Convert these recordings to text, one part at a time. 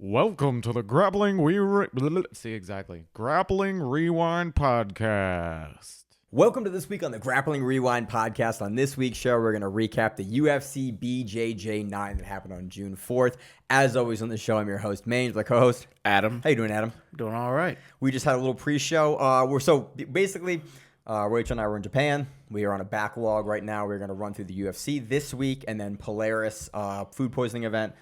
Welcome to the Grappling Grappling Rewind Podcast. Welcome to this week on the Grappling Rewind Podcast. On this week's show, we're going to recap the UFC BJJ 9 that happened on June 4th. As always on the show, I'm your host, Maine, with my co-host, Adam. How you doing, Adam? Doing all right. We just had a little pre-show. Rachel and I were in Japan. We are on a backlog right now. We're going to run through the UFC this week, and then Polaris food poisoning event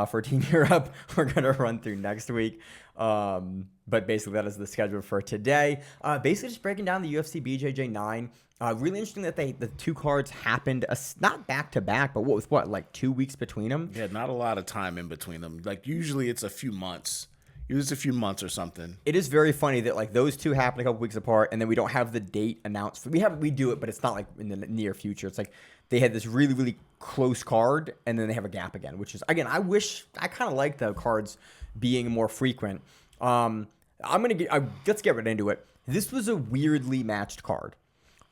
for Team Europe we're going to run through next week. But basically, that is the schedule for today. Basically, just breaking down the UFC BJJ 9. Really interesting that the two cards happened, not back-to-back, but like 2 weeks between them? Yeah, not a lot of time in between them. Like, usually it's a few months. Usually it's a few months or something. It is very funny that, like, those two happen a couple weeks apart, and then we don't have the date announced. We do it, but it's not, like, in the near future. It's like they had this really, really close card, and then they have a gap again, which is, again, I kind of like the cards being more frequent. Let's get right into it. This was a weirdly matched card.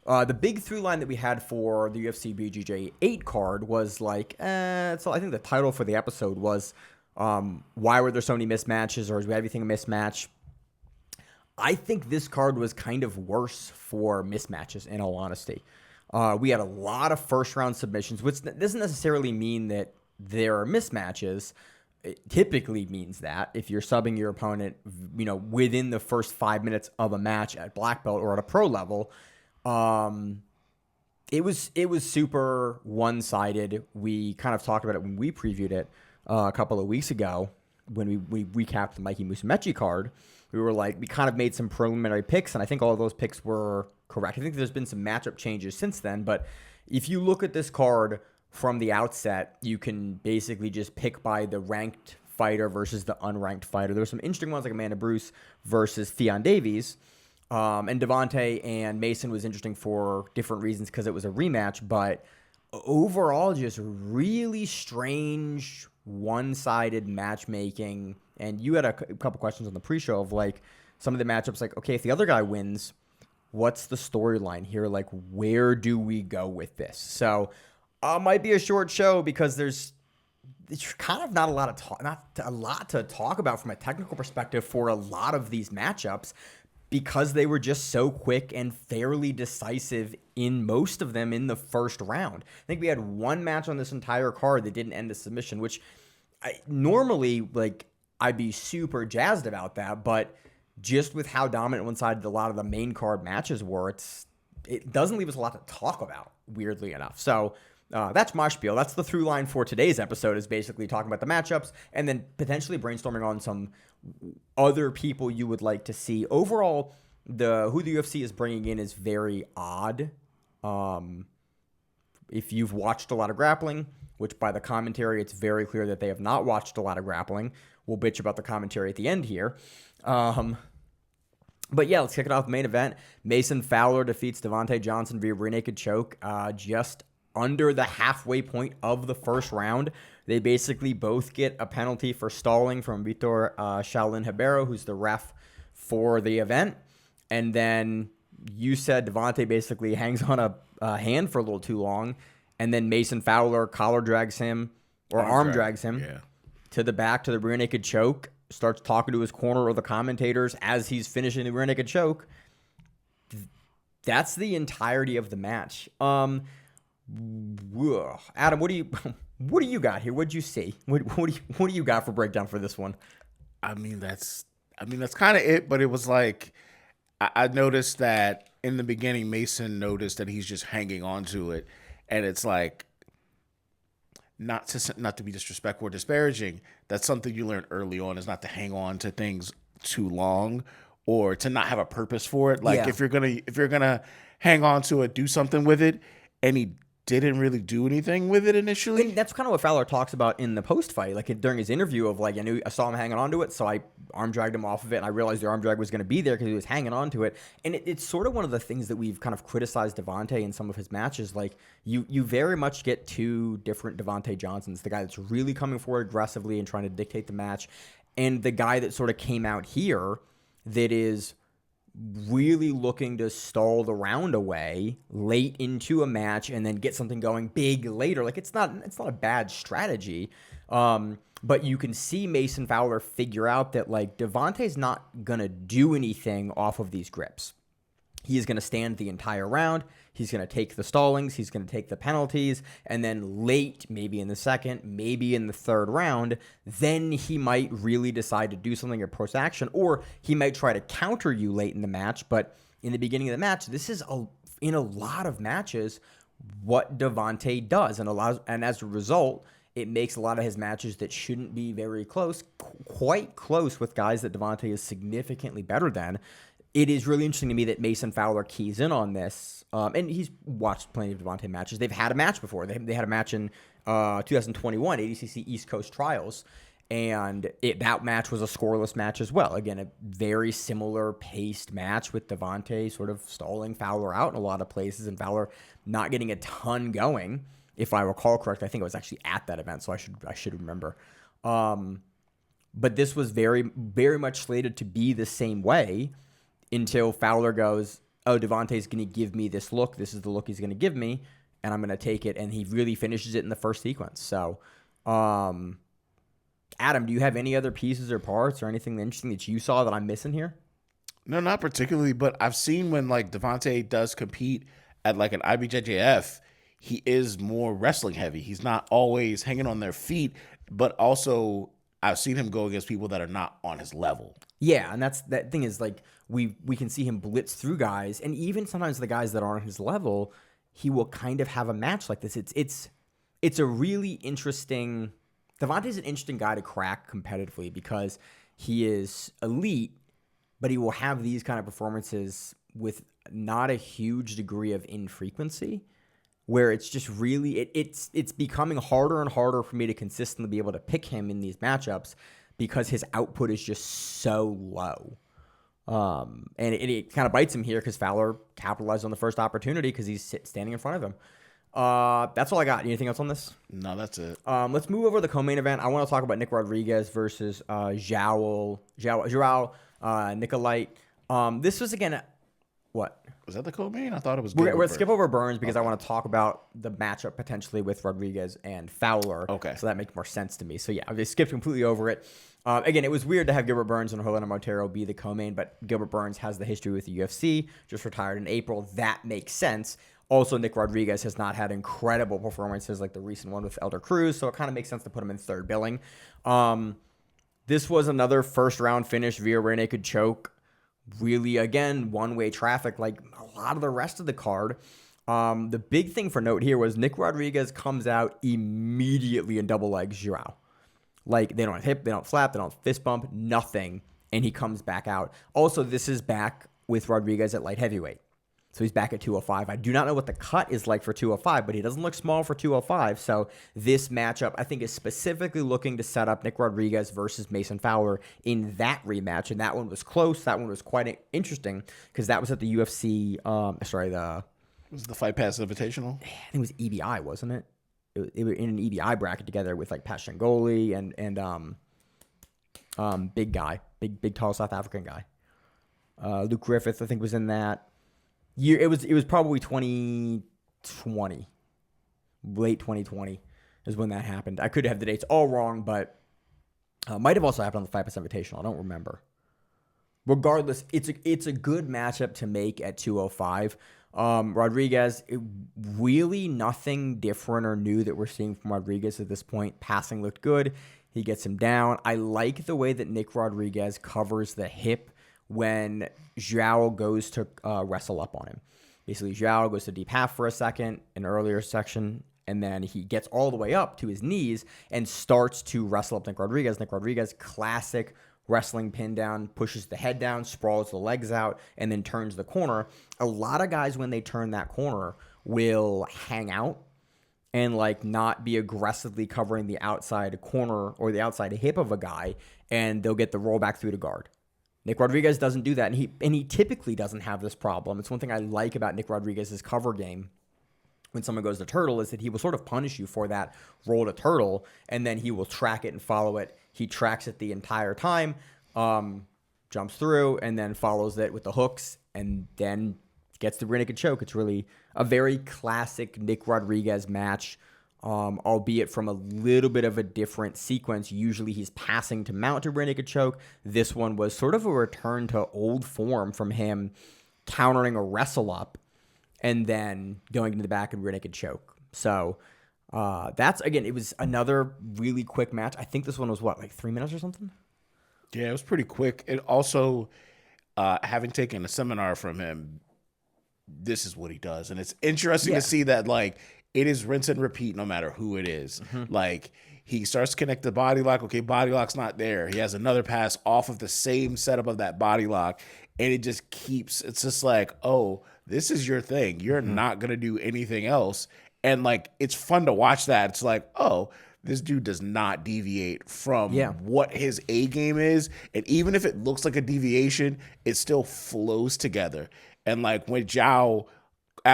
The big through line that we had for the UFC BJJ 8 card was like, so I think the title for the episode was, why were there so many mismatches, or is everything a mismatch? I think this card was kind of worse for mismatches, in all honesty. We had a lot of first-round submissions, which doesn't necessarily mean that there are mismatches. It typically means that if you're subbing your opponent, within the first 5 minutes of a match at black belt or at a pro level, it was super one-sided. We kind of talked about it when we previewed it a couple of weeks ago when we recapped the Mikey Mismatched card. We were like, we kind of made some preliminary picks, and I think all of those picks were correct. I think there's been some matchup changes since then, but if you look at this card from the outset, you can basically just pick by the ranked fighter versus the unranked fighter. There's some interesting ones like Amanda Bruse versus Ffion Davies. And Devhonte and Mason was interesting for different reasons because it was a rematch, but overall just really strange one-sided matchmaking. And you had a couple questions on the pre-show of like some of the matchups, like, okay, if the other guy wins, what's the storyline here? Like, where do we go with this? So might be a short show because it's kind of not a lot to talk about from a technical perspective for a lot of these matchups, because they were just so quick and fairly decisive in most of them in the first round. I think we had one match on this entire card that didn't end a submission, which normally, like, I'd be super jazzed about that, but just with how dominant one side a lot of the main card matches were, it doesn't leave us a lot to talk about, weirdly enough. So that's my spiel. That's the through line for today's episode, is basically talking about the matchups and then potentially brainstorming on some other people you would like to see. Overall, who the UFC is bringing in is very odd. If you've watched a lot of grappling, which by the commentary, it's very clear that they have not watched a lot of grappling. We'll bitch about the commentary at the end here. But yeah, let's kick it off the main event. Mason Fowler defeats Devhonte Johnson via rear naked choke just under the halfway point of the first round. They basically both get a penalty for stalling from Vitor Shaolin Ribeiro, who's the ref for the event. And then you said Devhonte basically hangs on a hand for a little too long, and then Mason Fowler collar drags him, or arm drags him to the back to the rear naked choke, starts talking to his corner or the commentators as he's finishing the rear naked choke. That's the entirety of the match. Adam, what do you got here? What'd you see? What do you got for breakdown for this one? I mean, that's kind of it. But it was like I noticed that in the beginning, Mason noticed that he's just hanging on to it, and it's like not to be disrespectful or disparaging. That's something you learn early on, is not to hang on to things too long or to not have a purpose for it. Like if you're gonna hang on to it, do something with it, and he didn't really do anything with it initially. And that's kind of what Fowler talks about in the post-fight, like during his interview of like, I saw him hanging on to it, so I arm dragged him off of it, and I realized the arm drag was going to be there because he was hanging on to it. And it's sort of one of the things that we've kind of criticized Devhonte in some of his matches. Like, you very much get two different Devhonte Johnsons, the guy that's really coming forward aggressively and trying to dictate the match, and the guy that sort of came out here that is really looking to stall the round away late into a match and then get something going big later. Like it's not a bad strategy. But you can see Mason Fowler figure out that like Devhonte's not going to do anything off of these grips. He is going to stand the entire round. He's going to take the stallings. He's going to take the penalties. And then late, maybe in the second, maybe in the third round, then he might really decide to do something or post action, or he might try to counter you late in the match. But in the beginning of the match, this is in a lot of matches what Devhonte does. And as a result, it makes a lot of his matches that shouldn't be very close, quite close with guys that Devhonte is significantly better than. It is really interesting to me that Mason Fowler keys in on this, and he's watched plenty of Devhonte matches. They've had a match before. They had a match in 2021 ADCC East Coast Trials, and that match was a scoreless match as well. Again, a very similar paced match with Devhonte sort of stalling Fowler out in a lot of places, and Fowler not getting a ton going. If I recall correct, I think I was actually at that event, so I should remember. But this was very, very much slated to be the same way, until Fowler goes, oh, Devhonte's going to give me this look. This is the look he's going to give me, and I'm going to take it. And he really finishes it in the first sequence. So, Adam, do you have any other pieces or parts or anything interesting that you saw that I'm missing here? No, not particularly, but I've seen when like Devhonte does compete at like an IBJJF, he is more wrestling heavy. He's not always hanging on their feet, but also I've seen him go against people that are not on his level. Yeah, and that thing is like we can see him blitz through guys, and even sometimes the guys that aren't on his level, he will kind of have a match like this. It's a really interesting. Devhonte's an interesting guy to crack competitively because he is elite, but he will have these kind of performances with not a huge degree of infrequency, where it's just really it's becoming harder and harder for me to consistently be able to pick him in these matchups because his output is just so low. And it kind of bites him here because Fowler capitalized on the first opportunity because he's standing in front of him. That's all I got. Anything else on this? No, that's it. Let's move over to the co-main event. I want to talk about Nick Rodriguez versus Joao Nicolite. This was, again, what? Was that the co-main? I thought it was. We're going to skip over Burns because I want to talk about the matchup potentially with Rodriguez and Fowler. Okay. So that makes more sense to me. So, yeah, I just skipped completely over it. Again, it was weird to have Gilbert Burns and Horlando Monteiro be the co-main, but Gilbert Burns has the history with the UFC, just retired in April. That makes sense. Also, Nick Rodriguez has not had incredible performances like the recent one with Elder Cruz, so it kind of makes sense to put him in third billing. This was another first-round finish via rear naked choke. Really, again, one-way traffic like a lot of the rest of the card. The big thing for note here was Nick Rodriguez comes out immediately in double legs Joao. Like, they don't hip, they don't flap, they don't fist bump, nothing, and he comes back out. Also, this is back with Rodriguez at light heavyweight. So he's back at 205. I do not know what the cut is like for 205, but he doesn't look small for 205. So this matchup, I think, is specifically looking to set up Nick Rodriguez versus Mason Fowler in that rematch. And that one was close. That one was quite interesting because that was at the UFC. Was the Fight Pass Invitational? I think it was EBI, wasn't it? It was in an EBI bracket together with like Pat Shangoli and big guy, big tall South African guy. Luke Griffith, I think, was in that. It was probably 2020, late 2020 is when that happened. I could have the dates all wrong, but might have also happened on the Fight Pass Invitational. I don't remember. Regardless, it's a good matchup to make at 205. Rodriguez, really nothing different or new that we're seeing from Rodriguez at this point. Passing looked good. He gets him down. I like the way that Nick Rodriguez covers the hip when Joao goes to wrestle up on him. Basically, Joao goes to deep half for a second, an earlier section, and then he gets all the way up to his knees and starts to wrestle up Nick Rodriguez. Nick Rodriguez, classic wrestling pin down, pushes the head down, sprawls the legs out, and then turns the corner. A lot of guys, when they turn that corner, will hang out and like not be aggressively covering the outside corner or the outside hip of a guy, and they'll get the rollback through to guard. Nick Rodriguez doesn't do that, and he typically doesn't have this problem. It's one thing I like about Nick Rodriguez's cover game when someone goes to turtle is that he will sort of punish you for that roll to turtle, and then he will track it and follow it. He tracks it the entire time. Joao jumps through, and then follows it with the hooks, and then gets the rear naked choke. It's really a very classic Nick Rodriguez match, albeit from a little bit of a different sequence. Usually he's passing to mount a rear naked choke. This one was sort of a return to old form from him, countering a wrestle up and then going into the back and rear naked choke. So that's, again, it was another really quick match. I think this one was like 3 minutes or something? Yeah, it was pretty quick. It also, having taken a seminar from him, this is what he does. And it's interesting to see that, like, it is rinse and repeat no matter who it is. Like, he starts to connect the body lock. Okay, body lock's not there. He has another pass off of the same setup of that body lock. And it just keeps, it's just like, oh, this is your thing. You're not going to do anything else. And, like, it's fun to watch that. It's like, oh, this dude does not deviate from what his A game is. And even if it looks like a deviation, it still flows together. And, like, when Joao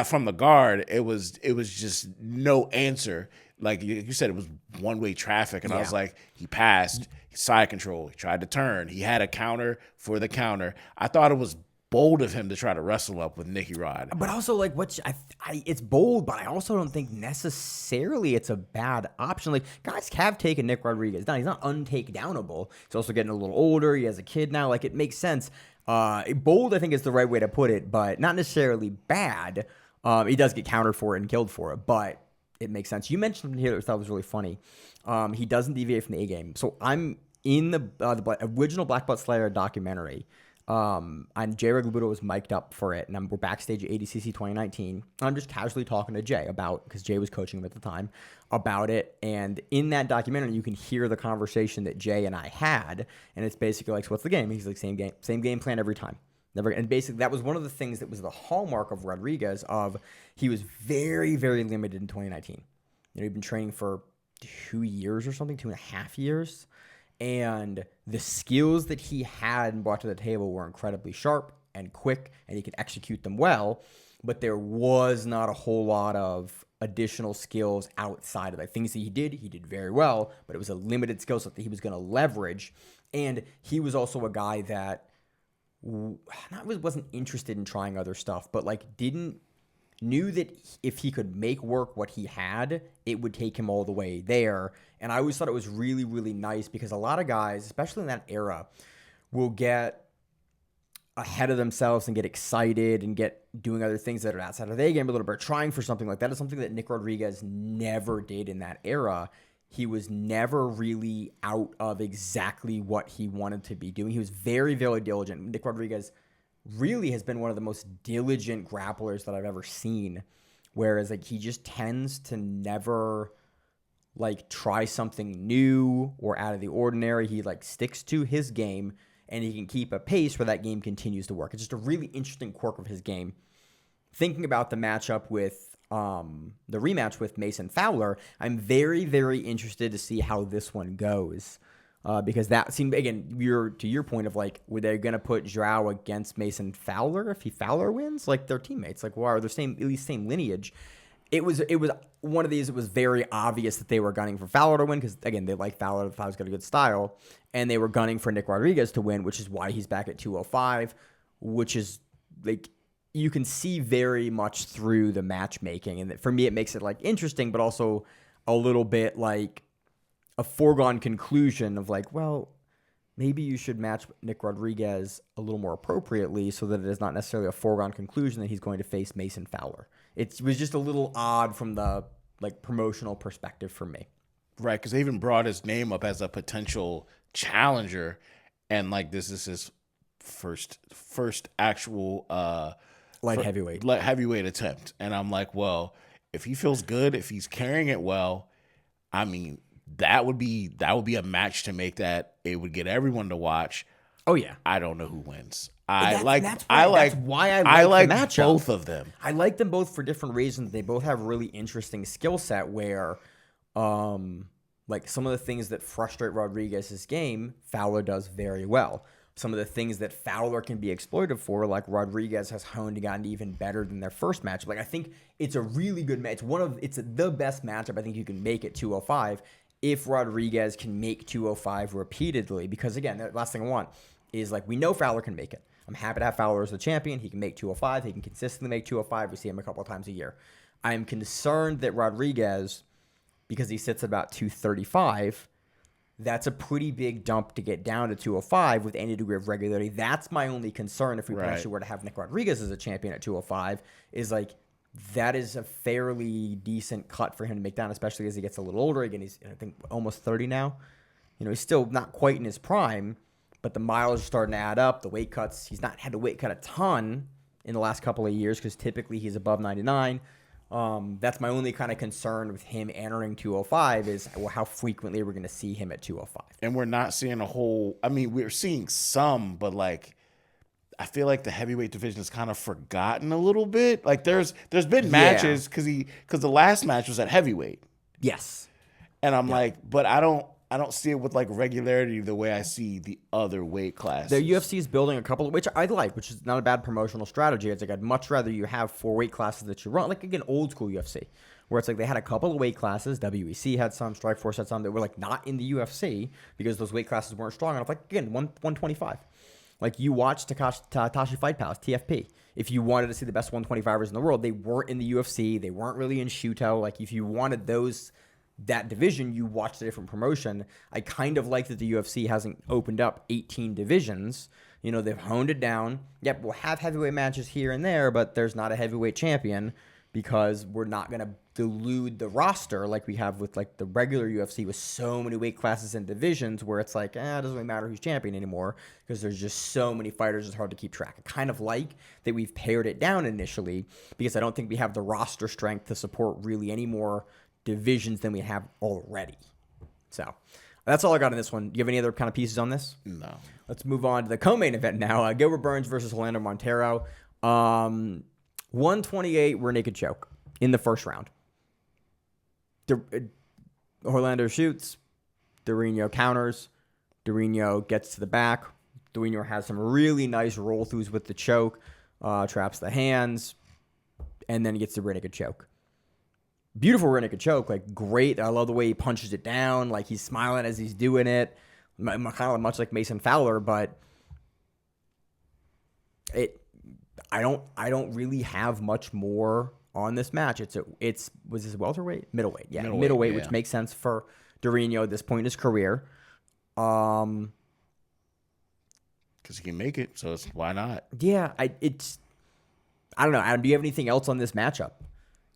from the guard, it was just no answer. Like you said, it was one-way traffic. And I was like, he passed, side control, he tried to turn. He had a counter for the counter. I thought it was bold of him to try to wrestle up with Nicky Rod. But also, like, it's bold, but I also don't think necessarily it's a bad option. Like, guys have taken Nick Rodriguez down. He's not untakedownable. He's also getting a little older. He has a kid now. Like, it makes sense. Bold, I think, is the right way to put it, but not necessarily bad. He does get countered for it and killed for it, but it makes sense. You mentioned here that I thought was really funny. He doesn't deviate from the A game. So I'm in the original Black Belt Slayer documentary. And Jay Reglubuto was mic'd up for it, and we're backstage at ADCC 2019. I'm just casually talking to Jay because Jay was coaching him at the time, about it. And in that documentary, you can hear the conversation that Jay and I had, and it's basically like, so what's the game? He's like, same game plan every time. Never. And basically, that was one of the things that was the hallmark of Rodriguez. He was very, very limited in 2019. He'd been training for 2 years or something, 2.5 years. And the skills that he had and brought to the table were incredibly sharp and quick, and he could execute them well. But there was not a whole lot of additional skills outside of that. Things that he did very well, but it was a limited skill set that he was going to leverage. And he was also a guy that wasn't interested in trying other stuff, but like knew that if he could make work what he had, it would take him all the way there. And I always thought it was really, really nice because a lot of guys, especially in that era, will get ahead of themselves and get excited and get doing other things that are outside of their game a little bit, trying for something like that. Is something that Nick Rodriguez never did in that era. He was never really out of exactly what he wanted to be doing. He was very, very diligent. Nick Rodriguez really has been one of the most diligent grapplers that I've ever seen. Whereas like he just tends to never like try something new or out of the ordinary. He like sticks to his game and he can keep a pace where that game continues to work. It's just a really interesting quirk of his game. Thinking about the matchup with the rematch with Mason Fowler, I'm very, very interested to see how this one goes. Because that seemed, again, to your point of like, were they going to put Joao against Mason Fowler if Fowler wins? Like, they're teammates. Like, wow, they're at least same lineage. It was one of these, it was very obvious that they were gunning for Fowler to win because, again, they like Fowler. Fowler's got a good style. And they were gunning for Nick Rodriguez to win, which is why he's back at 205, which is, like, you can see very much through the matchmaking. And for me, it makes it, like, interesting, but also a little bit, like, a foregone conclusion of, like, well, maybe you should match Nick Rodriguez a little more appropriately so that it is not necessarily a foregone conclusion that he's going to face Mason Fowler. It was just a little odd from the, like, promotional perspective for me. Right, because they even brought his name up as a potential challenger, and, like, this is his first actual light heavyweight attempt. And I'm like, well, if he feels good, if he's carrying it well, I mean, that would be a match to make that it would get everyone to watch. Oh yeah. I don't know who wins. That's why I like the matchup. Both of them. I like them both for different reasons. They both have really interesting skill set where like some of the things that frustrate Rodriguez's game, Fowler does very well. Some of the things that Fowler can be exploited for, like Rodriguez has honed and gotten even better than their first match. Like, I think it's a really good match. It's the best matchup I think you can make at 205 if Rodriguez can make 205 repeatedly. Because again, the last thing I want is like we know Fowler can make it. I'm happy to have Fowler as the champion. He can make 205. He can consistently make 205. We see him a couple of times a year. I'm concerned that Rodriguez, because he sits at about 235, that's a pretty big dump to get down to 205 with any degree of regularity. That's my only concern if we potentially were to have Nick Rodriguez as a champion at 205, is like that is a fairly decent cut for him to make down, especially as he gets a little older. Again, he's, I think, almost 30 now. He's still not quite in his prime, but the miles are starting to add up. The weight cuts, he's not had to weight cut a ton in the last couple of years because typically he's above 99. That's my only kind of concern with him entering 205 is, well, how frequently we're going to see him at 205. And we're not seeing a whole, I mean, we're seeing some, but like, I feel like the heavyweight division is kind of forgotten a little bit. Like there's been matches because the last match was at heavyweight. Yes. And I'm like, but I don't see it with like regularity the way I see the other weight classes. The UFC is building a couple, which I like, which is not a bad promotional strategy. It's like I'd much rather you have 4 weight classes that you run, like again, old school UFC, where it's like they had a couple of weight classes. WEC had some, Strikeforce had some that were like not in the UFC because those weight classes weren't strong enough. Like again, 125. Like you watch Takashi Fight Palace, TFP. If you wanted to see the best 125ers in the world, they weren't in the UFC. They weren't really in Shuto. Like if you wanted that division, you watched a different promotion. I kind of like that the UFC hasn't opened up 18 divisions. They've honed it down. Yep, we'll have heavyweight matches here and there, but there's not a heavyweight champion because we're not going to dilute the roster like we have with like the regular UFC with so many weight classes and divisions where it's like, it doesn't really matter who's champion anymore because there's just so many fighters it's hard to keep track. I kind of like that we've pared it down initially because I don't think we have the roster strength to support really any more divisions than we have already. So that's all I got on this one. Do you have any other kind of pieces on this? No. Let's move on to the co-main event now. Gilbert Burns versus Horlando Monteiro. 128 rear naked choke in the first round. Horlando shoots. Durinho counters. Durinho gets to the back. Durinho has some really nice roll-throughs with the choke. Traps the hands. And then gets the rear naked choke. Beautiful rear naked choke. Like, great. I love the way he punches it down. Like, he's smiling as he's doing it. Kind of much like Mason Fowler, but I don't really have much more on this match. Was this welterweight? Middleweight. Yeah, middleweight, which makes sense for Durinho at this point in his career. Because he can make it, so why not? Yeah, I don't know. Adam, do you have anything else on this matchup?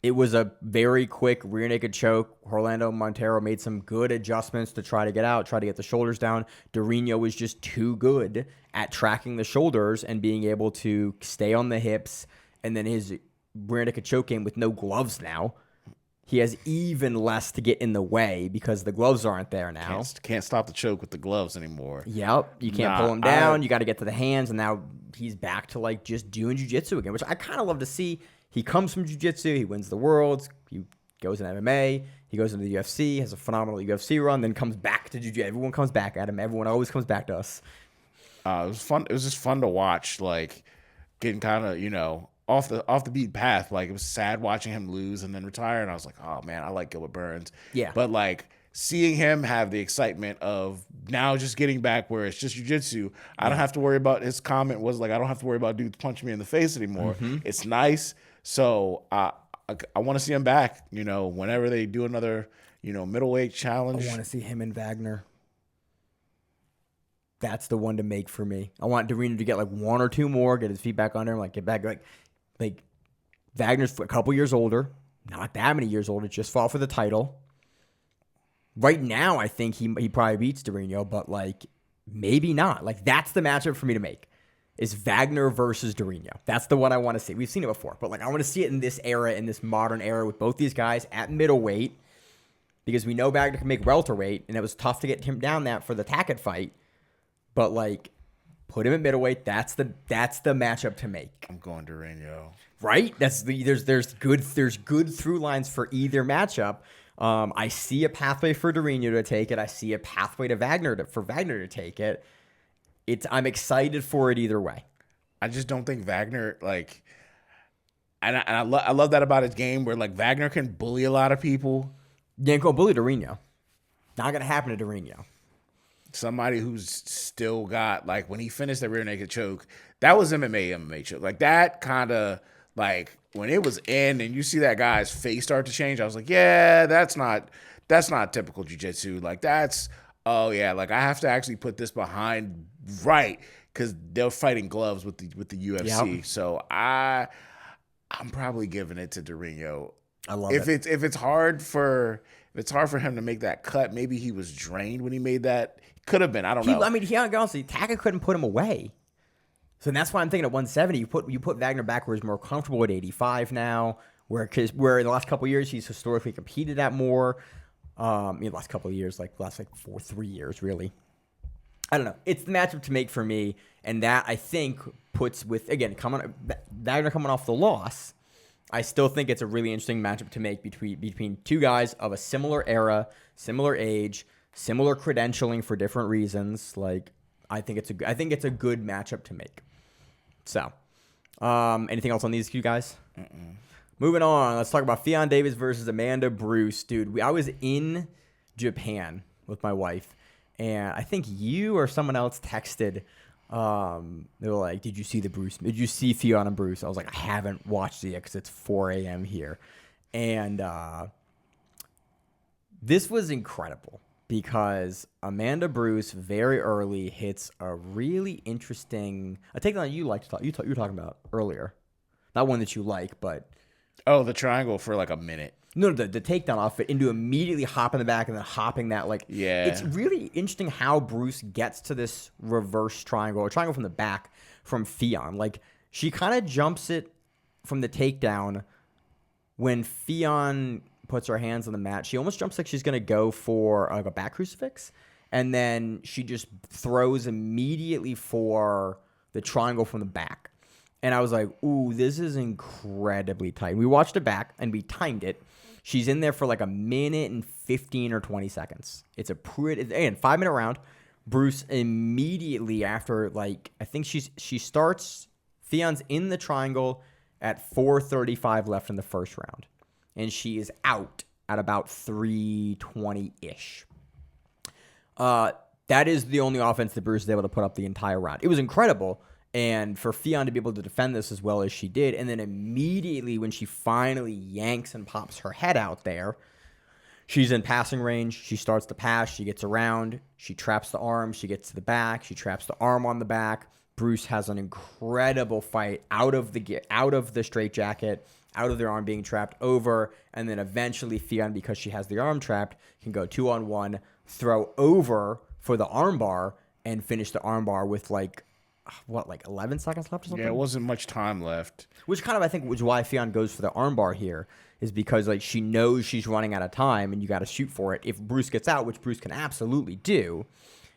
It was a very quick rear naked choke. Horlando Monteiro made some good adjustments to try to get out, try to get the shoulders down. Durinho was just too good at tracking the shoulders and being able to stay on the hips. And then his rear naked choke game with no gloves now. He has even less to get in the way because the gloves aren't there now. Can't stop the choke with the gloves anymore. Yep. You can't pull him down. You got to get to the hands. And now he's back to like just doing jiu-jitsu again, which I kind of love to see. He comes from jiu-jitsu. He wins the worlds. He goes in MMA. He goes into the UFC, has a phenomenal UFC run, then comes back to jiu-jitsu. Everyone comes back at him. Everyone always comes back to us. It was fun. It was just fun to watch, like getting kind of, off the beat path. Like it was sad watching him lose and then retire. And I was like, oh man, I like Gilbert Burns. Yeah. But like seeing him have the excitement of now just getting back where it's just jiu-jitsu. I don't have to worry about, his comment was like, I don't have to worry about dudes punching me in the face anymore. Mm-hmm. It's nice. So I want to see him back, whenever they do another, middleweight challenge. I want to see him and Wagner. That's the one to make for me. I want Durinho to get like 1 or 2 more, get his feet back under him, like get back. Like Wagner's a couple years older, not that many years older, just fought for the title. Right now, I think he probably beats Durinho, but like maybe not. Like that's the matchup for me to make. Is Wagner versus Durinho. That's the one I want to see. We've seen it before, but like I want to see it in this era, in this modern era with both these guys at middleweight because we know Wagner can make welterweight, and it was tough to get him down that for the Tackett fight. But like, put him at middleweight. That's the matchup to make. I'm going Durinho. Right? There's good through lines for either matchup. I see a pathway for Durinho to take it. I see a pathway to Wagner to take it. I'm excited for it either way. I just don't think Wagner, like, and I love that about his game where, like, Wagner can bully a lot of people. You ain't gonna bully Durinho. Not gonna happen to Durinho. somebody who's still got, like, when he finished the rear naked choke, that was MMA choke. Like, that kind of, like, when it was in and you see that guy's face start to change, I was like, yeah, that's not typical jiu-jitsu. Like, that's, oh yeah, like, I have to actually put this behind right, because they're fighting gloves with the UFC. Yep. So I'm probably giving it to Durinho. I love it. If it's hard for him to make that cut, maybe he was drained when he made that. Could have been. I don't know. I mean, honestly, Taka couldn't put him away. So that's why I'm thinking at 170, you put Wagner back where he's more comfortable at 85 now, where in the last couple of years he's historically competed at more. In the last couple of years, like 3 years, really. I don't know. It's the matchup to make for me, and that I think puts with Wagner coming off the loss. I still think it's a really interesting matchup to make between two guys of a similar era, similar age, similar credentialing for different reasons. Like, I think it's a good matchup to make. So, anything else on these two guys? Moving on, let's talk about Ffion Davies versus Amanda Bruse. Dude, I was in Japan with my wife, and I think you or someone else texted. They were like, "Did you see Ffion and Bruse?" I was like, "I haven't watched it yet because it's 4 a.m. here," and this was incredible because Amanda Bruse very early hits a really interesting takedown you were talking about earlier, not one that you like, but the triangle for like a minute. No, the takedown off it into immediately hopping the back and then hopping that, like, yeah. It's really interesting how Bruse gets to this reverse triangle or triangle from the back from Ffion. Like, she kind of jumps it from the takedown when Ffion puts her hands on the mat. She almost jumps like she's going to go for like a back crucifix, and then she just throws immediately for the triangle from the back. And I was like, ooh, this is incredibly tight. We watched it back and we timed it. She's in there for like a minute and 15 or 20 seconds. It's a pretty, again, 5-minute round. Bruse immediately after, like, I think she starts, Fion's in the triangle at 4:35 left in the first round. And she is out at about 3:20-ish. That is the only offense that Bruse is able to put up the entire round. It was incredible. And for Ffion to be able to defend this as well as she did, and then immediately when she finally yanks and pops her head out there, she's in passing range. She starts to pass. She gets around. She traps the arm. She gets to the back. She traps the arm on the back. Bruse has an incredible fight out of the straitjacket, out of their arm being trapped over, and then eventually Ffion, because she has the arm trapped, can go 2-on-1, throw over for the armbar, and finish the armbar with like 11 seconds left or something? Yeah, it wasn't much time left. Which kind of, I think, was why Ffion goes for the armbar here, is because, like, she knows she's running out of time and you got to shoot for it. If Bruse gets out, which Bruse can absolutely do,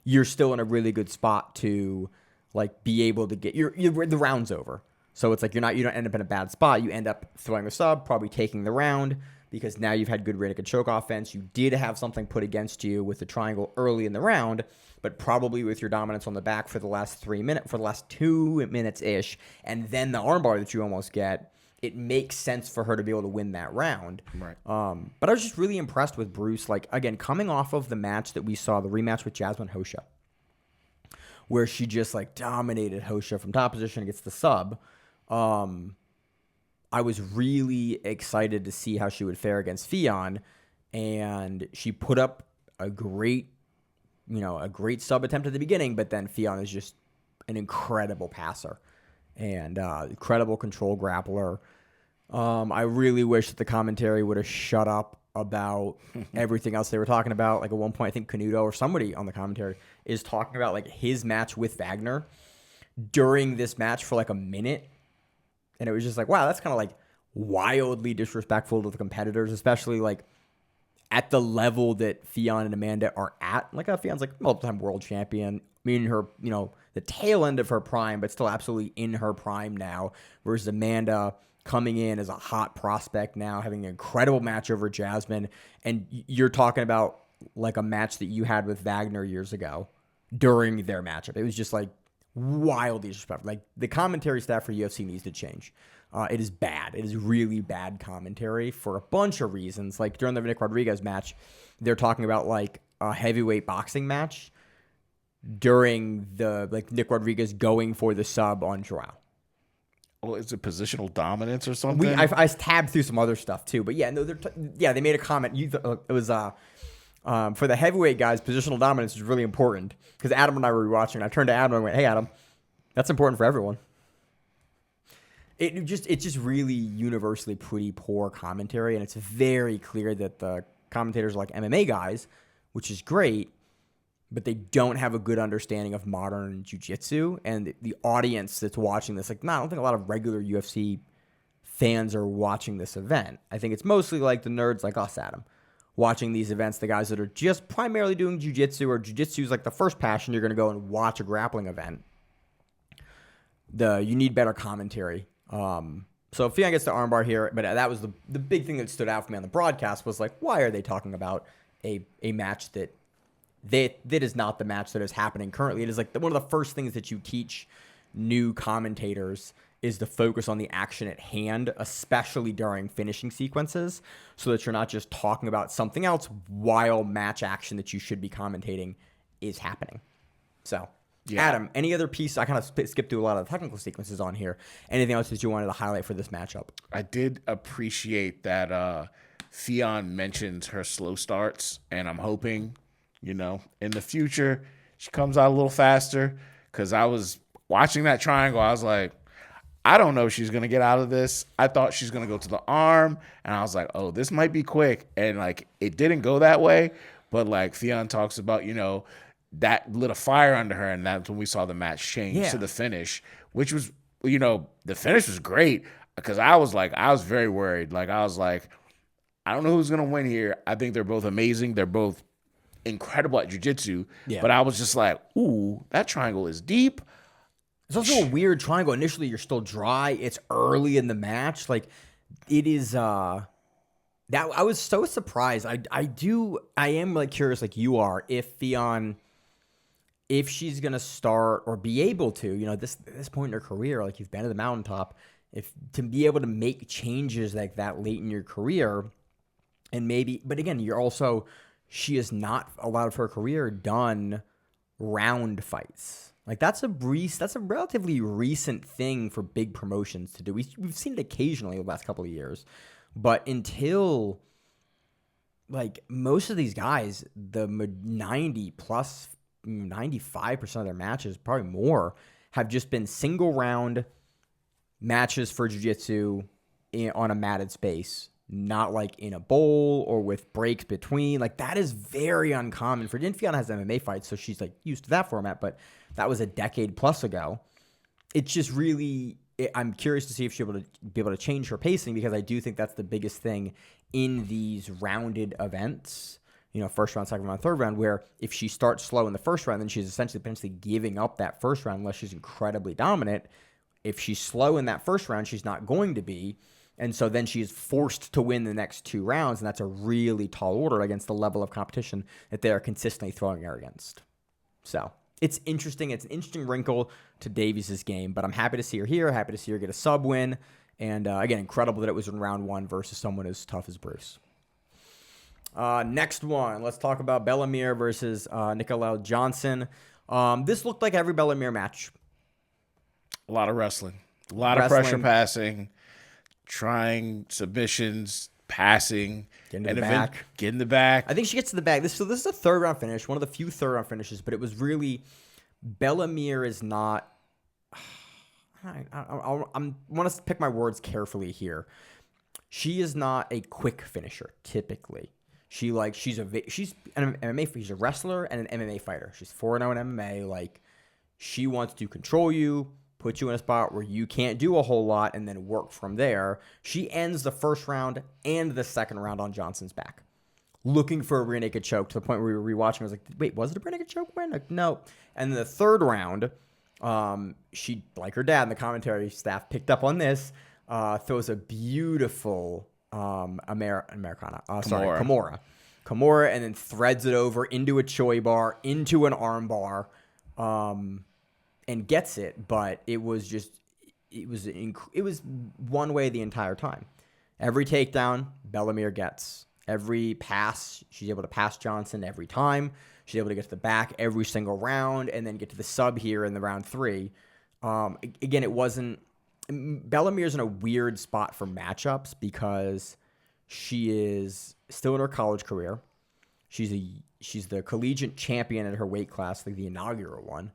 you're still in a really good spot to, like, be able to get the round's over. So it's like you don't end up in a bad spot. You end up throwing a sub, probably taking the round, because now you've had good rear naked choke offense. You did have something put against you with the triangle early in the round, but probably with your dominance on the back for the last 2 minutes-ish, and then the armbar that you almost get, it makes sense for her to be able to win that round. Right. But I was just really impressed with Bruse. Like, again, coming off of the match that we saw, the rematch with Jasmine Hosha, where she just, like, dominated Hosha from top position against the sub. I was really excited to see how she would fare against Ffion, and she put up a great sub attempt at the beginning, but then Ffion is just an incredible passer and incredible control grappler. I really wish that the commentary would have shut up about everything else they were talking about. Like, at one point, I think Canuto or somebody on the commentary is talking about, like, his match with Wagner during this match for like a minute. And it was just like, wow, that's kind of like wildly disrespectful to the competitors, especially like at the level that Ffion and Amanda are at. Like, Fion's like multiple-time world champion, meaning her, the tail end of her prime, but still absolutely in her prime now, versus Amanda coming in as a hot prospect now, having an incredible match over Jasmine. And you're talking about like a match that you had with Wagner years ago during their matchup. It was just like wildly disrespectful. Like, the commentary staff for UFC needs to change. It is bad. It is really bad commentary for a bunch of reasons. Like, during the Nick Rodriguez match, they're talking about like a heavyweight boxing match. during the Nick Rodriguez going for the sub on Joao. Well, is it positional dominance or something? I tabbed through some other stuff too, but yeah, no, they made a comment. It was for the heavyweight guys, positional dominance is really important because Adam and I were rewatching. I turned to Adam and went, "Hey, Adam, that's important for everyone." It's just really universally pretty poor commentary, and it's very clear that the commentators are like MMA guys, which is great, but they don't have a good understanding of modern jiu-jitsu, and the audience that's watching this, I don't think a lot of regular UFC fans are watching this event. I think it's mostly like the nerds like us, Adam, watching these events, the guys that are just primarily doing jiu-jitsu, or jiu-jitsu is like the first passion you're going to go and watch a grappling event. You need better commentary. So Ffion gets the armbar here, but that was the big thing that stood out for me on the broadcast was like, why are they talking about a match that is not the match that is happening currently? It is like one of the first things that you teach new commentators is to focus on the action at hand, especially during finishing sequences, so that you're not just talking about something else while match action that you should be commentating is happening. So, yeah. Adam, any other piece? I kind of skipped through a lot of the technical sequences on here. Anything else that you wanted to highlight for this matchup? I did appreciate that Ffion mentions her slow starts, and I'm hoping, in the future, she comes out a little faster, because I was watching that triangle. I was like, I don't know if she's going to get out of this. I thought she's going to go to the arm, and I was like, oh, this might be quick. And, it didn't go that way, but, Ffion talks about, that lit a fire under her, and that's when we saw the match change to the finish, which was, the finish was great, because I was very worried. I was like, I don't know who's going to win here. I think they're both amazing. They're both incredible at jiu-jitsu, but I was just like, ooh, that triangle is deep. It's also a weird triangle. Initially, you're still dry. It's early in the match. It is, that I was so surprised. I am curious like you are, if Ffion, if she's going to start or be able to, this point in her career, you've been to the mountaintop, to be able to make changes like that late in your career, and maybe, but again, she has not a lot of her career done round fights. That's a relatively recent thing for big promotions to do. We've seen it occasionally the last couple of years, but until most of these guys, the 95% of their matches, probably more, have just been single round matches for jiu-jitsu on a matted space, not in a bowl or with breaks between. That is very uncommon. Ffion has MMA fights, so she's used to that format, but that was a decade plus ago. It's just really, I'm curious to see if she'll be able to change her pacing, because I do think that's the biggest thing in these rounded events. First round, second round, third round, where if she starts slow in the first round, then she's essentially potentially giving up that first round unless she's incredibly dominant. If she's slow in that first round, she's not going to be. And so then she's forced to win the next two rounds, and that's a really tall order against the level of competition that they are consistently throwing her against. So it's interesting. It's an interesting wrinkle to Davies' game, but I'm happy to see her here, happy to see her get a sub win. And again, incredible that it was in round one versus someone as tough as Bruse. Next one, let's talk about Bellemere versus Horlando Johnson. This looked like every Bellemere match. A lot of wrestling. A lot of pressure passing. Trying submissions, passing, get in the back. I think she gets to the back. This is a third round finish, one of the few third round finishes, but it was really, Bellemere is not, I want to pick my words carefully here. She is not a quick finisher, typically. She's an MMA, she's a wrestler and an MMA fighter. She's 4-0 in MMA. She wants to control you, put you in a spot where you can't do a whole lot, and then work from there. She ends the first round and the second round on Johnson's back, looking for a rear naked choke, to the point where we were rewatching. I was like, wait, was it a rear naked choke win? No. And then the third round, she, like her dad, and the commentary staff picked up on this, throws a beautiful Kimura, and then threads it over into a choi bar, into an arm bar, and gets it, but it was one way the entire time. Every takedown, Bellemere gets. Every pass, she's able to pass Johnson every time. She's able to get to the back every single round and then get to the sub here in the round 3. Again, it wasn't. Bellamir's in a weird spot for matchups because she is still in her college career. She's the collegiate champion at her weight class, like the inaugural one,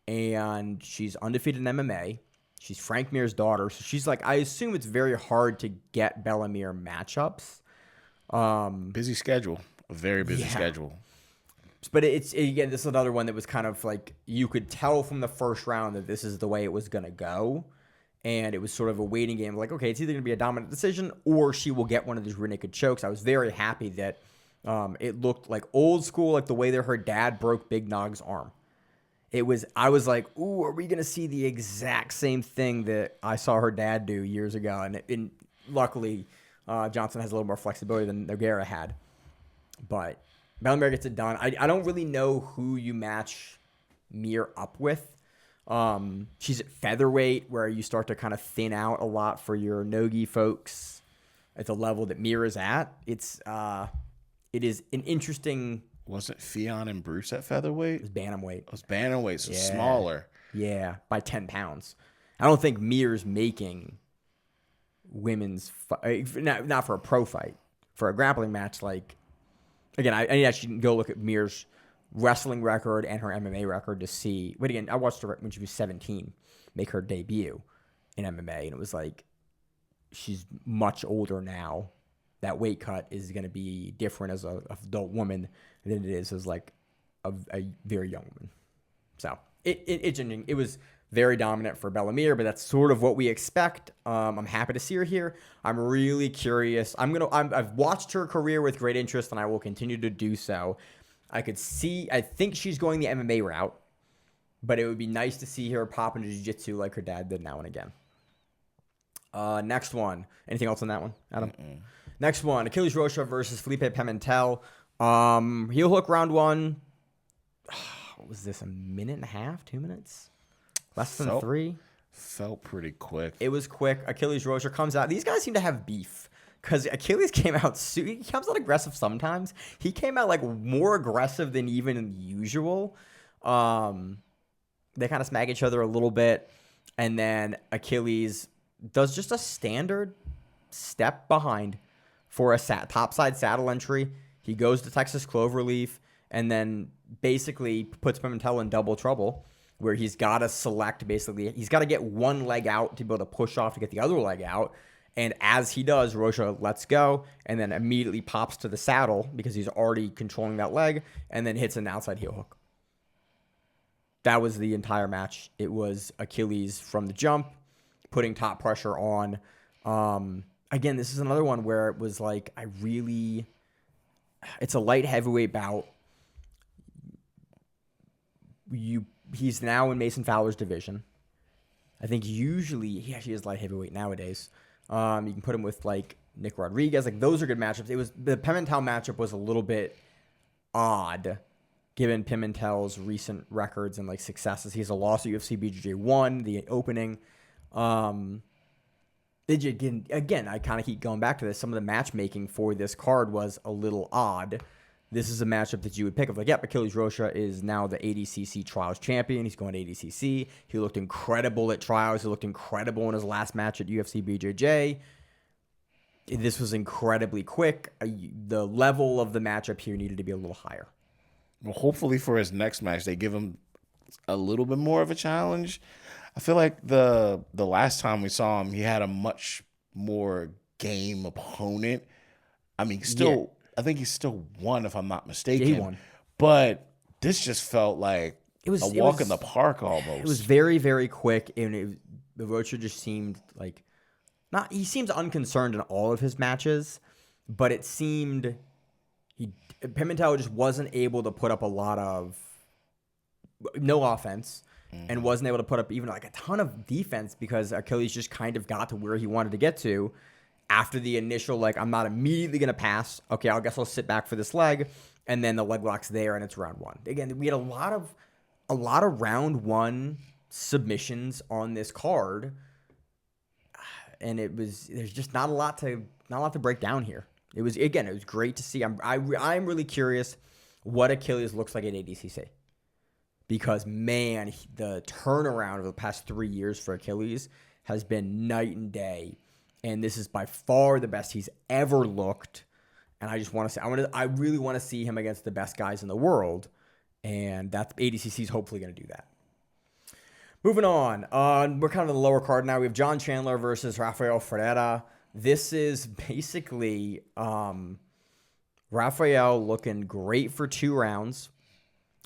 and she's undefeated in MMA. She's Frank Mir's daughter, so she's like, I assume it's very hard to get Bellamir matchups. Busy schedule, a very busy schedule. But again, this is another one that was kind of like, you could tell from the first round that this is the way it was going to go. And it was sort of a waiting game. Like, okay, it's either going to be a dominant decision or she will get one of these rear naked chokes. I was very happy that it looked like old school, like the way that her dad broke Big Nog's arm. I was like, ooh, are we going to see the exact same thing that I saw her dad do years ago? And luckily, Johnson has a little more flexibility than Nogueira had. But Bellamir gets it done. I don't really know who you match Mir up with. She's at featherweight, where you start to kind of thin out a lot for your Nogi folks at the level that Mir is at. It is an interesting. Wasn't Ffion and Bruse at featherweight? It was bantamweight. It was bantamweight, so smaller. Yeah, by 10 pounds. I don't think Mir's making women's not for a pro fight, for a grappling match. Like, again, I need to actually go look at Mir's wrestling record and her MMA record to see. But again, I watched her when she was 17 make her debut in MMA, and it was like, she's much older now. That weight cut is going to be different as an adult woman than it is as like a very young woman. So it was very dominant for Bellamir, but that's sort of what we expect. I'm happy to see her here. I'm really curious. I've watched her career with great interest, and I will continue to do so. I think she's going the MMA route, but it would be nice to see her pop into jiu-jitsu like her dad did now and again. Next one. Anything else on that one, Adam? Mm-mm. Next one, Achilles Rocha versus Felipe Pimentel. Heel hook round 1. What was this, a minute and a half, 2 minutes? Less than 3? Felt pretty quick. It was quick. Achilles Rocha comes out. These guys seem to have beef because Achilles came out, he comes out aggressive sometimes. He came out like more aggressive than even usual. They kind of smag each other a little bit. And then Achilles does just a standard step behind for a topside saddle entry. He goes to Texas Cloverleaf and then basically puts Pimentel in double trouble, where he's got to select, basically, he's got to get one leg out to be able to push off to get the other leg out. And as he does, Rocha lets go and then immediately pops to the saddle because he's already controlling that leg and then hits an outside heel hook. That was the entire match. It was Achilles from the jump, putting top pressure on. Again, this is another one where it was like, it's a light heavyweight bout. He's now in Mason Fowler's division. I think usually he actually is light heavyweight nowadays. You can put him with like Nick Rodriguez. Like, those are good matchups. The Pimentel matchup was a little bit odd given Pimentel's recent records and like successes. He has a loss at UFC BJJ 1, the opening. Again, I kind of keep going back to this. Some of the matchmaking for this card was a little odd. This is a matchup that you would pick up. Like, yep, Achilles Rocha is now the ADCC Trials champion. He's going to ADCC. He looked incredible at Trials. He looked incredible in his last match at UFC BJJ. This was incredibly quick. The level of the matchup here needed to be a little higher. Well, hopefully for his next match, they give him a little bit more of a challenge. I feel like the last time we saw him, he had a much more game opponent. I mean, I think he still won, if I'm not mistaken. Yeah, he won. But this just felt like a walk in the park almost. It was very, very quick, and the Rocha just seemed like he seems unconcerned in all of his matches, but it seemed Pimentel just wasn't able to put up a lot of no offense. And wasn't able to put up even like a ton of defense because Achilles just kind of got to where he wanted to get to after the initial, like, I'm not immediately going to pass. Okay, I guess I'll sit back for this leg. And then the leg lock's there and it's round 1. Again, we had a lot of round 1 submissions on this card. And there's just not a lot to break down here. It was great to see. I'm really curious what Achilles looks like at ADCC. Because, man, the turnaround over the past 3 years for Achilles has been night and day. And this is by far the best he's ever looked. And I just want to say, I really want to see him against the best guys in the world. And that's ADCC is hopefully going to do that. Moving on. We're kind of in the lower card now. We have John Chandler versus Rafael Ferreira. This is basically Rafael looking great for 2 rounds,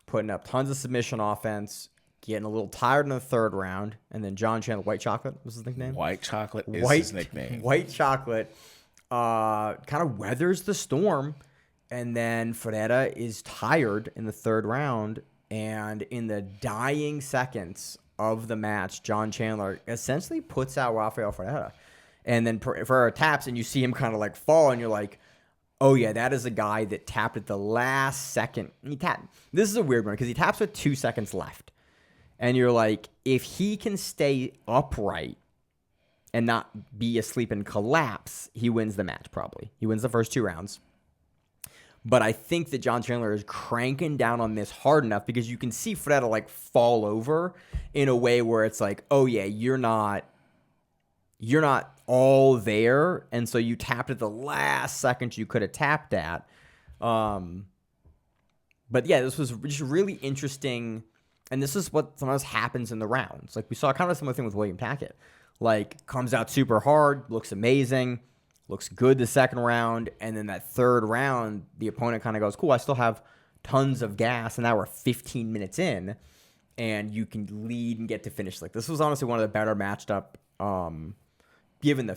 putting up tons of submission offense, getting a little tired in the 3rd round, and then John Chandler, White Chocolate was his nickname? White Chocolate is his nickname. White Chocolate kind of weathers the storm, and then Ferreira is tired in the 3rd round, and in the dying seconds of the match, John Chandler essentially puts out Rafael Ferreira. And then Ferreira taps, and you see him kind of like fall, and you're like, oh, yeah, that is a guy that tapped at the last second. This is a weird one because he taps with 2 seconds left. And you're like, if he can stay upright and not be asleep and collapse, he wins the match probably. He wins the first 2 rounds. But I think that John Chandler is cranking down on this hard enough because you can see Ferreira like fall over in a way where it's like, oh, yeah, you're not all there, and so you tapped at the last second you could have tapped at. But yeah, this was just really interesting, and this is what sometimes happens in the rounds. Like we saw kind of a similar thing with William Tackett. Like comes out super hard, looks amazing, looks good the 2nd round, and then that 3rd round, the opponent kind of goes, cool, I still have tons of gas, and now we're 15 minutes in, and you can lead and get to finish. Like this was honestly one of the better matched up. Given the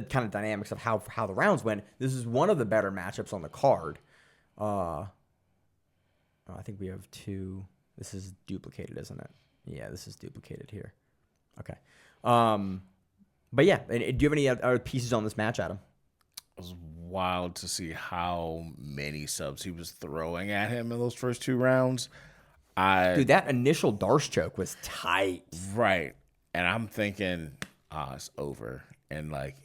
kind of dynamics of how the rounds went, this is one of the better matchups on the card. I think we have 2. This is duplicated, isn't it? Yeah, this is duplicated here. Okay. But yeah, do you have any other pieces on this match, Adam? It was wild to see how many subs he was throwing at him in those first 2 rounds. Dude, that initial Darce choke was tight. Right. And I'm thinking, it's over. And, like,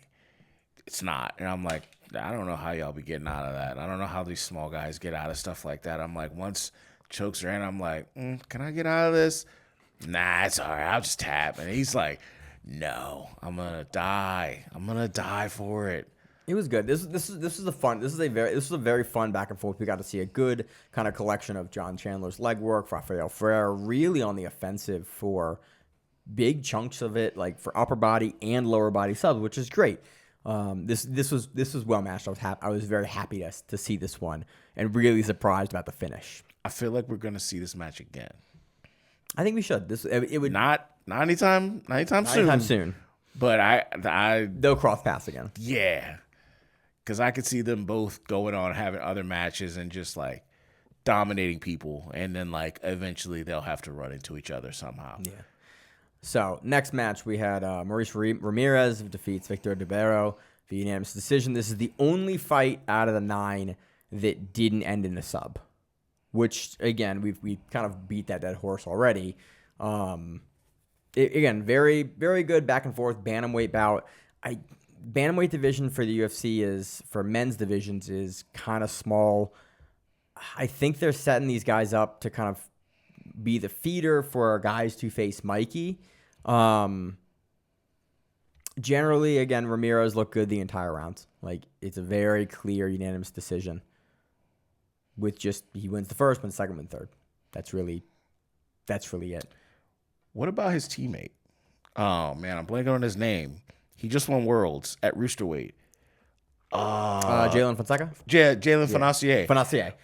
it's not. And I'm like, I don't know how y'all be getting out of that. I don't know how these small guys get out of stuff like that. I'm like, once chokes are in, I'm like, can I get out of this? Nah, it's all right. I'll just tap. And he's like, no, I'm going to die. I'm going to die for it. It was good. This is a very fun back and forth. We got to see a good kind of collection of John Chandler's leg work. Rafael Ferreira really on the offensive for big chunks of it, like for upper body and lower body subs, which is great. This was well matched. I was very happy to see this one, and really surprised about the finish. I feel like we're gonna see this match again. I think we should. It would not anytime soon. But they'll cross paths again. Yeah, because I could see them both going on having other matches and just like dominating people, and then like eventually they'll have to run into each other somehow. Yeah. So, next match, we had Maurice Ramirez defeats Victor Ribeiro via unanimous decision. This is the only fight out of the 9 that didn't end in the sub, which, again, we kind of beat that dead horse already. Again, very, very good back and forth bantamweight bout. Bantamweight division for the UFC for men's divisions is kind of small. I think they're setting these guys up to kind of be the feeder for guys to face Mikey. Generally, again, Ramirez looked good the entire round. Like, it's a very clear unanimous decision. With just, he wins the first, wins the second, wins the third. That's really it. What about his teammate? Oh, man, I'm blanking on his name. He just won Worlds at Roosterweight. Jalen Fonseca? Jalen Fonacier. Fonacier.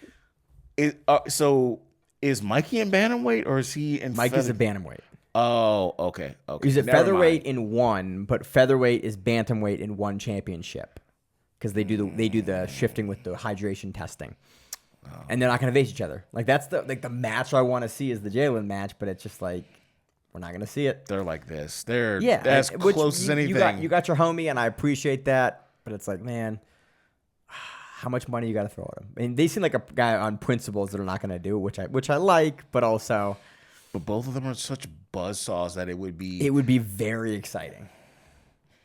So is Mikey in bantamweight or is he in Mikey's a bantamweight. Oh, okay. He's a featherweight in one, but featherweight is bantamweight in one championship because they do the shifting with the hydration testing, and they're not going to face each other. Like that's the match I want to see is the Jalen match, but it's just like we're not going to see it. They're like this. They're as close as anything. You got your homie, and I appreciate that, but it's like, man, how much money you got to throw at him? I mean, they seem like a guy on principles that are not going to do, which I like, but also. But both of them are such buzzsaws that it would be very exciting.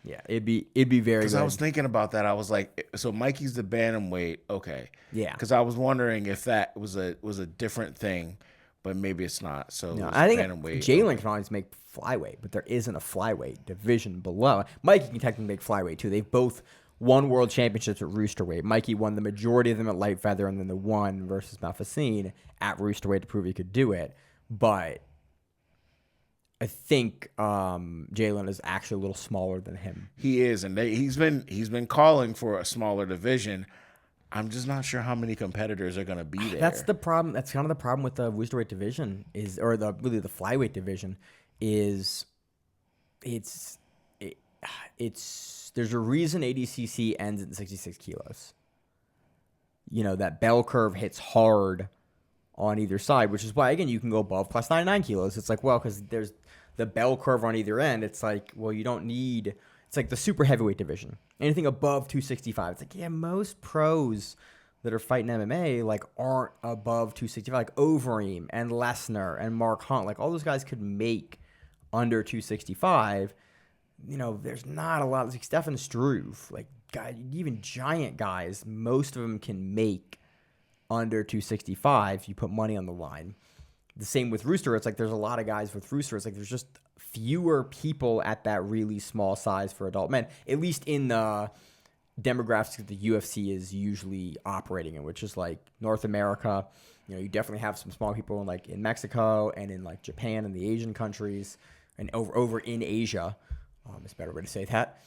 Yeah, it'd be very Because good. I was thinking about that. I was like, so Mikey's the bantamweight, okay? Yeah. Because I was wondering if that was a different thing, but maybe it's not. So No, it's I think bantamweight. Jalen okay. can always make flyweight, but there isn't a flyweight division below. Mikey can technically make flyweight too. They've both won world championships at roosterweight. Mikey won the majority of them at light feather, and then the one versus Malfacine at roosterweight to prove he could do it. But I think Jalen is actually a little smaller than him. He is, and he's been calling for a smaller division. I'm just not sure how many competitors are going to be there. That's the problem. That's kind of the problem with the roosterweight division or the flyweight division is it's there's a reason ADCC ends at 66 kilos. You know, that bell curve hits hard on either side, which is why, again, you can go above plus 99 kilos. It's like, well, because there's the bell curve on either end. It's like, well, you don't need, it's like the super heavyweight division. Anything above 265. It's like, yeah, most pros that are fighting MMA, like, aren't above 265. Like Overeem and Lesnar and Mark Hunt, like, all those guys could make under 265. You know, there's not a lot, like Stefan Struve, like, even giant guys, most of them can make under 265. You put money on the line. The same with Rooster. It's like there's a lot of guys with Rooster. It's like there's just fewer people at that really small size for adult men, at least in the demographics that the UFC is usually operating in, which is like North America. You know, you definitely have some small people in Mexico and in like Japan and the Asian countries and over in Asia. It's a better way to say that.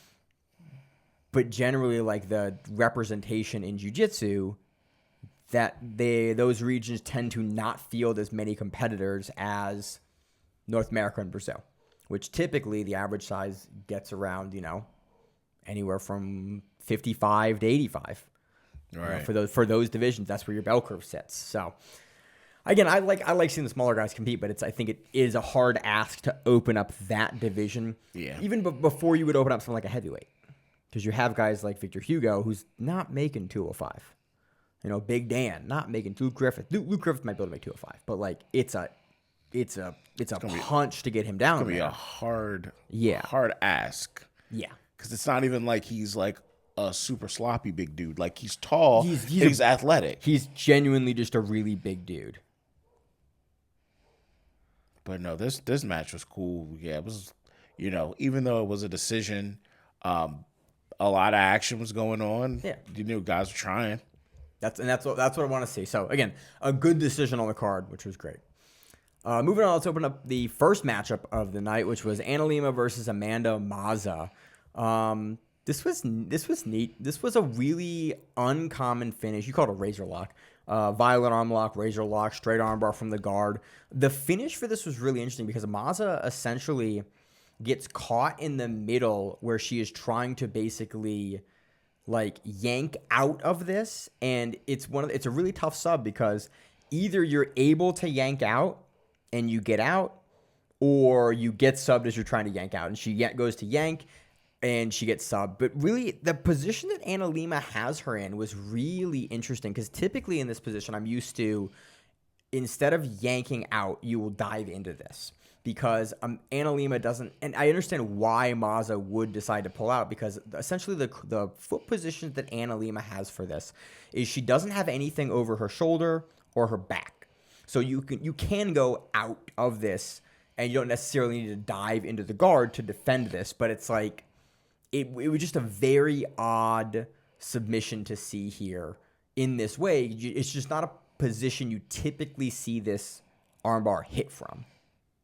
But generally, like the representation in jiu-jitsu, that those regions tend to not field as many competitors as North America and Brazil, which typically the average size gets around, you know, anywhere from 55 to 85. Right. You know, for those divisions, that's where your bell curve sits. So again, I like seeing the smaller guys compete, but I think it is a hard ask to open up that division. Yeah. Even before you would open up something like a heavyweight, because you have guys like Victor Hugo who's not making 205. You know, Big Dan not making Luke Griffith. Luke Griffith might be able to make 205, but like it's a punch to get him down. It's gonna be there. a hard ask. Yeah. Because it's not even like he's like a super sloppy big dude. Like he's tall, he's athletic. He's genuinely just a really big dude. But no, this match was cool. Yeah, it was, you know, even though it was a decision, a lot of action was going on. Yeah. You knew guys were trying. That's what I want to see. So again, a good decision on the card, which was great. Moving on, let's open up the first matchup of the night, which was Anna Lima versus Amanda Maza. This was neat. This was a really uncommon finish. You called it a razor lock. Violet arm lock, razor lock, straight armbar from the guard. The finish for this was really interesting because Maza essentially gets caught in the middle where she is trying to basically like yank out of this, and it's a really tough sub because either you're able to yank out and you get out, or you get subbed as you're trying to yank out, and she goes to yank and she gets subbed. But really, the position that Anna Lima has her in was really interesting because typically in this position, I'm used to, instead of yanking out, you will dive into this. Because Anna Lima doesn't, and I understand why Maza would decide to pull out, because essentially the foot position that Anna Lima has for this is she doesn't have anything over her shoulder or her back. So you can go out of this, and you don't necessarily need to dive into the guard to defend this, but it's like, it was just a very odd submission to see here in this way. It's just not a position you typically see this armbar hit from.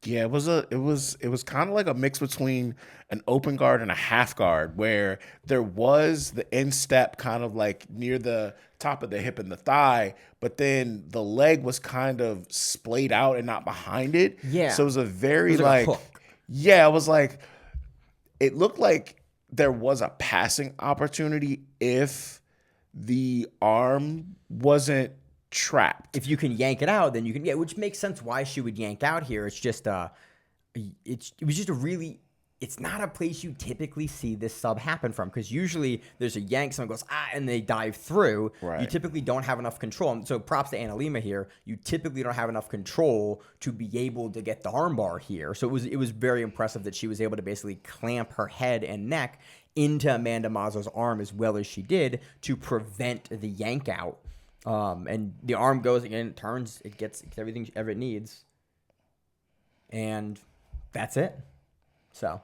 Yeah, it was kind of like a mix between an open guard and a half guard, where there was the instep kind of like near the top of the hip and the thigh, but then the leg was kind of splayed out and not behind it. Yeah. So it was a very it was like a hook. Yeah, it was like, it looked like there was a passing opportunity if the arm wasn't trapped. If you can yank it out, then you can, yeah, which makes sense why she would yank out here. It's just it was just a really it's not a place you typically see this sub happen from, because usually there's a yank, someone goes, and they dive through. Right. You typically don't have enough control. And so props to Anna Lima here. You typically don't have enough control to be able to get the armbar here. So it was very impressive that she was able to basically clamp her head and neck into Amanda Mazzo's arm as well as she did to prevent the yank out. And the arm goes again, it turns, it gets everything ever it needs. And that's it. So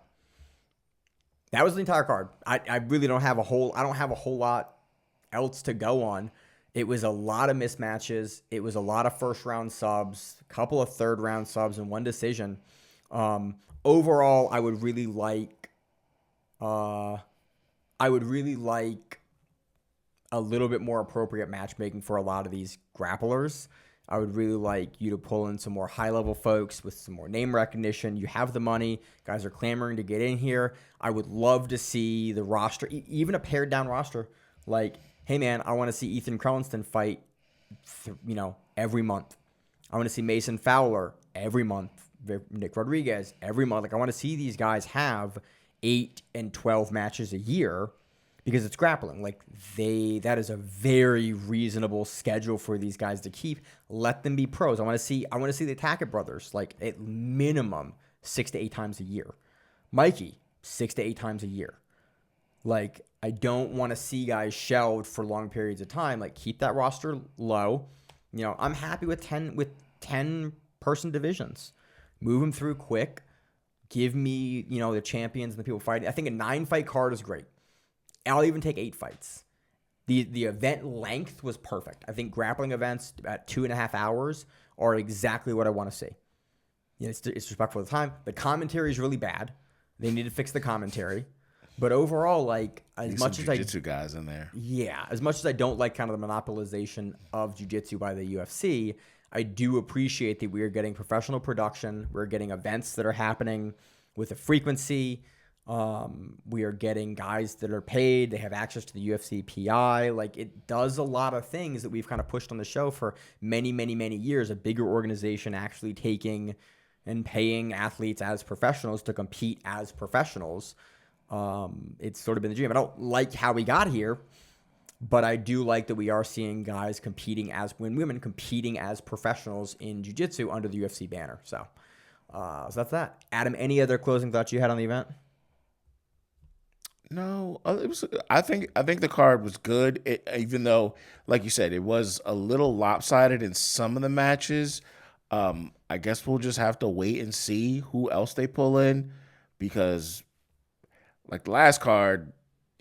that was the entire card. I really don't have a whole lot else to go on. It was a lot of mismatches. It was a lot of first round subs, a couple of third round subs, and one decision. Overall, I would really like a little bit more appropriate matchmaking for a lot of these grapplers. I would really like you to pull in some more high-level folks with some more name recognition. You have the money. Guys are clamoring to get in here. I would love to see the roster, even a pared-down roster. Like, hey, man, I want to see Ethan Krellinston fight, every month. I want to see Mason Fowler every month. Nick Rodriguez every month. Like, I want to see these guys have 8 and 12 matches a year, because it's grappling. Like, that is a very reasonable schedule for these guys to keep. Let them be pros. I want to see the Tackett brothers, like, at minimum 6 to 8 times a year. Mikey, 6 to 8 times a year. Like, I don't want to see guys shelved for long periods of time. Like, keep that roster low. I'm happy with 10 person divisions. Move them through quick. Give me, the champions and the people fighting. I think a 9-fight card is great. I'll even take 8 fights. The event length was perfect. I think grappling events at 2.5 hours are exactly what I want to see. It's respectful of the time. The commentary is really bad. They need to fix the commentary. But overall, like, as much as jiu-jitsu guys in there. Yeah, as much as I don't like kind of the monopolization of jiu-jitsu by the UFC, I do appreciate that we are getting professional production. We're getting events that are happening with a frequency. We are getting guys that are paid. They have access to the UFC PI. Like, it does a lot of things that we've kind of pushed on the show for many, many, many years. A bigger organization actually taking and paying athletes as professionals to compete as professionals. It's sort of been the dream. I don't like how we got here, but I do like that we are seeing guys women competing as professionals in jiu-jitsu under the UFC banner. So that's that. Adam, any other closing thoughts you had on the event? No, it was. I think the card was good, even though, like you said, it was a little lopsided in some of the matches. I guess we'll just have to wait and see who else they pull in, because, like the last card,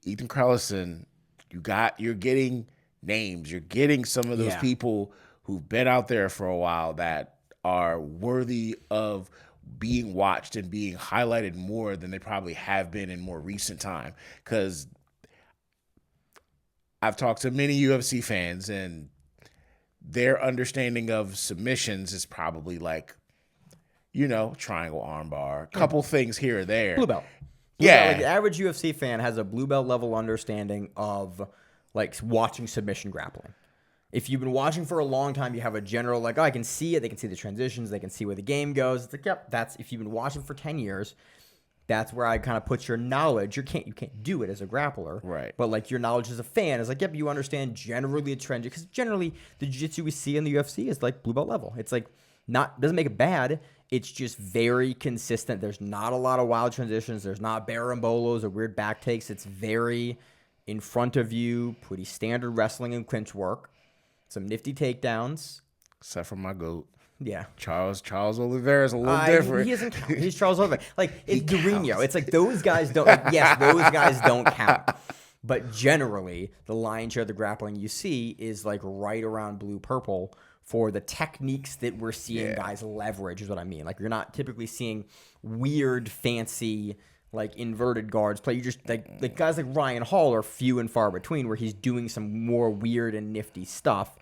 Ethan Krellinston, you're getting names, you're getting some of those people who've been out there for a while that are worthy of being watched and being highlighted more than they probably have been in more recent time. Because I've talked to many UFC fans, and their understanding of submissions is probably like, triangle armbar, a couple things here or there. Blue belt. Like, the average UFC fan has a blue belt level understanding of, like, watching submission grappling. If you've been watching for a long time, you have a general, like, I can see it. They can see the transitions. They can see where the game goes. It's like, yep, that's, if you've been watching for 10 years, that's where I kind of put your knowledge. You can't do it as a grappler. Right. But, like, your knowledge as a fan is like, yep, you understand generally the trend. Because generally, the jiu-jitsu we see in the UFC is, like, blue belt level. It's, like, doesn't make it bad. It's just very consistent. There's not a lot of wild transitions. There's not barambolos or weird back takes. It's very in front of you, pretty standard wrestling and clinch work. Some nifty takedowns. Except for my GOAT. Yeah. Charles Oliveira is a little different. He doesn't count. He's Charles Oliveira. Like, it's Durinho. It's like those guys don't. Like, yes, those guys don't count. But generally, the lion's share of the grappling you see is, like, right around blue-purple for the techniques that we're seeing guys leverage, is what I mean. Like, you're not typically seeing weird, fancy, like, inverted guards play. You just, like guys like Ryan Hall are few and far between, where he's doing some more weird and nifty stuff.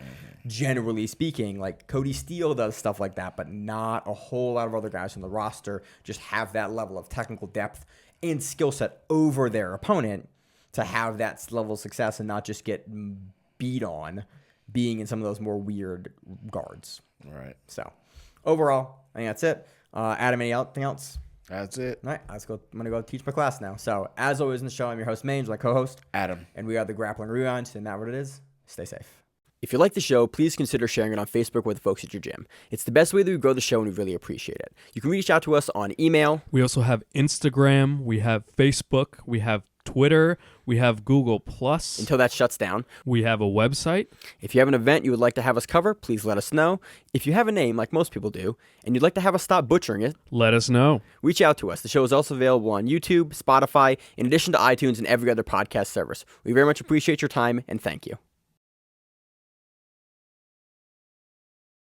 Generally speaking, like, Cody Steele does stuff like that, but not a whole lot of other guys on the roster just have that level of technical depth and skill set over their opponent to have that level of success and not just get beat on being in some of those more weird guards. Right. So, overall, I think that's it. Adam, anything else? That's it. All right, let's go. I'm going to go teach my class now. So, as always in the show, I'm your host, Mange, my co-host, Adam. and we are the Grappling Rewind. So, not what it is. Stay safe. If you like the show, please consider sharing it on Facebook with the folks at your gym. It's the best way that we grow the show, and we really appreciate it. You can reach out to us on email. We also have Instagram. We have Facebook. We have Twitter. We have Google+. Until that shuts down. We have a website. If you have an event you would like to have us cover, please let us know. If you have a name, like most people do, and you'd like to have us stop butchering it, Let us know. reach out to us. The show is also available on YouTube, Spotify, in addition to iTunes and every other podcast service. We very much appreciate your time, and thank you.